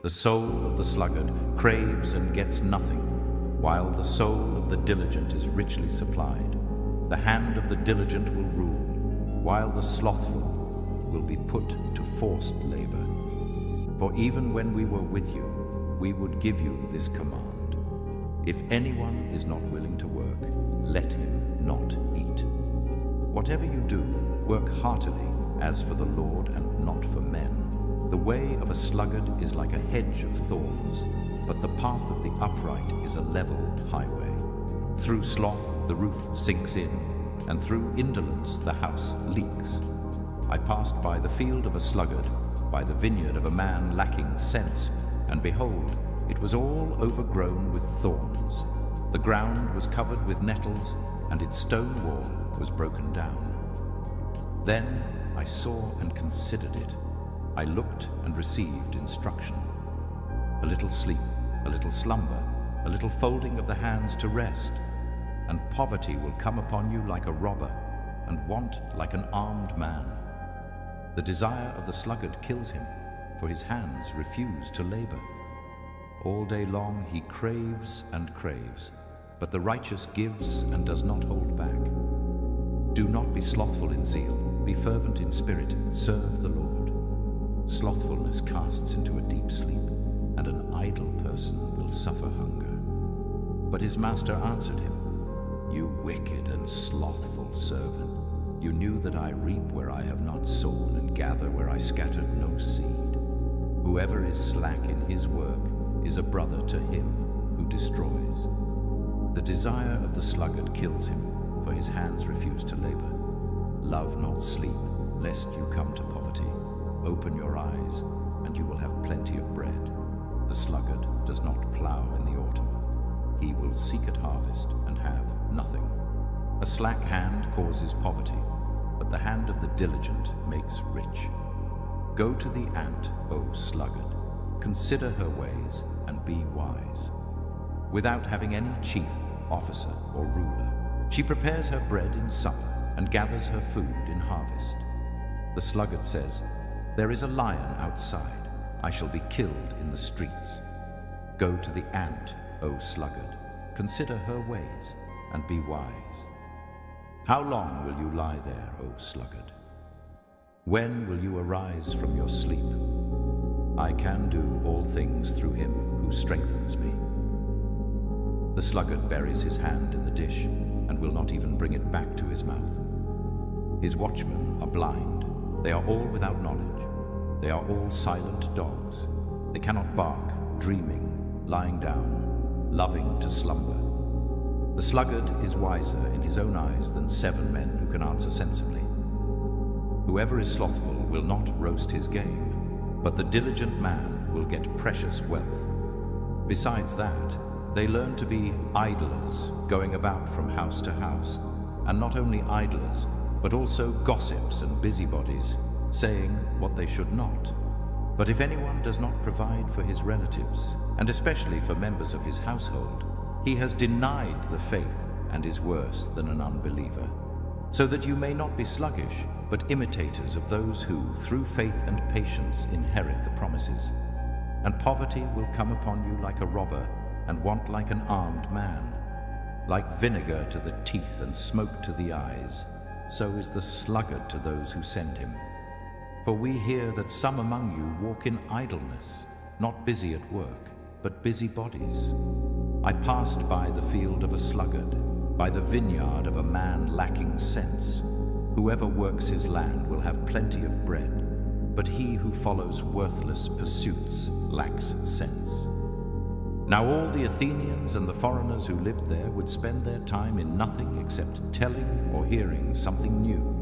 The soul of the sluggard craves and gets nothing, while the soul of the diligent is richly supplied. The hand of the diligent will rule, while the slothful will be put to forced labor. For even when we were with you, we would give you this command: if anyone is not willing to work, let him not eat. Whatever you do, work heartily, as for the Lord and not for men. The way of a sluggard is like a hedge of thorns, but the path of the upright is a level highway. Through sloth the roof sinks in, and through indolence the house leaks. I passed by the field of a sluggard, by the vineyard of a man lacking sense, and behold, it was all overgrown with thorns. The ground was covered with nettles, and its stone wall was broken down. Then I saw and considered it. I looked and received instruction. A little sleep, a little slumber, a little folding of the hands to rest, and poverty will come upon you like a robber, and want like an armed man. The desire of the sluggard kills him, for his hands refuse to labor. All day long he craves and craves, but the righteous gives and does not hold back. Do not be slothful in zeal, be fervent in spirit, serve the Lord. Slothfulness casts into a deep sleep, and an idle person will suffer hunger. But his master answered him, "You wicked and slothful servant, you knew that I reap where I have not sown and gather where I scattered no seed. Whoever is slack in his work is a brother to him who destroys. The desire of the sluggard kills him, for his hands refuse to labor. Love not sleep, lest you come to poverty. Open your eyes, and you will have plenty of bread. The sluggard does not plow in the autumn. He will seek at harvest and have nothing. A slack hand causes poverty, but the hand of the diligent makes rich. Go to the ant, O sluggard. Consider her ways and be wise. Without having any chief, officer, or ruler, she prepares her bread in summer and gathers her food in harvest. The sluggard says, "There is a lion outside. I shall be killed in the streets." Go to the ant, O sluggard. Consider her ways and be wise. How long will you lie there, O sluggard? When will you arise from your sleep? I can do all things through him who strengthens me. The sluggard buries his hand in the dish and will not even bring it back to his mouth. His watchmen are blind. They are all without knowledge. They are all silent dogs. They cannot bark, dreaming, lying down, loving to slumber. The sluggard is wiser in his own eyes than 7 men who can answer sensibly. Whoever is slothful will not roast his game, but the diligent man will get precious wealth. Besides that, they learn to be idlers, going about from house to house, and not only idlers, but also gossips and busybodies, saying what they should not. But if anyone does not provide for his relatives, and especially for members of his household, he has denied the faith and is worse than an unbeliever. So that you may not be sluggish, but imitators of those who, through faith and patience, inherit the promises. And poverty will come upon you like a robber, and want like an armed man. Like vinegar to the teeth and smoke to the eyes, so is the sluggard to those who send him. For we hear that some among you walk in idleness, not busy at work, but busy bodies. I passed by the field of a sluggard, by the vineyard of a man lacking sense. Whoever works his land will have plenty of bread, but he who follows worthless pursuits lacks sense. Now all the Athenians and the foreigners who lived there would spend their time in nothing except telling or hearing something new.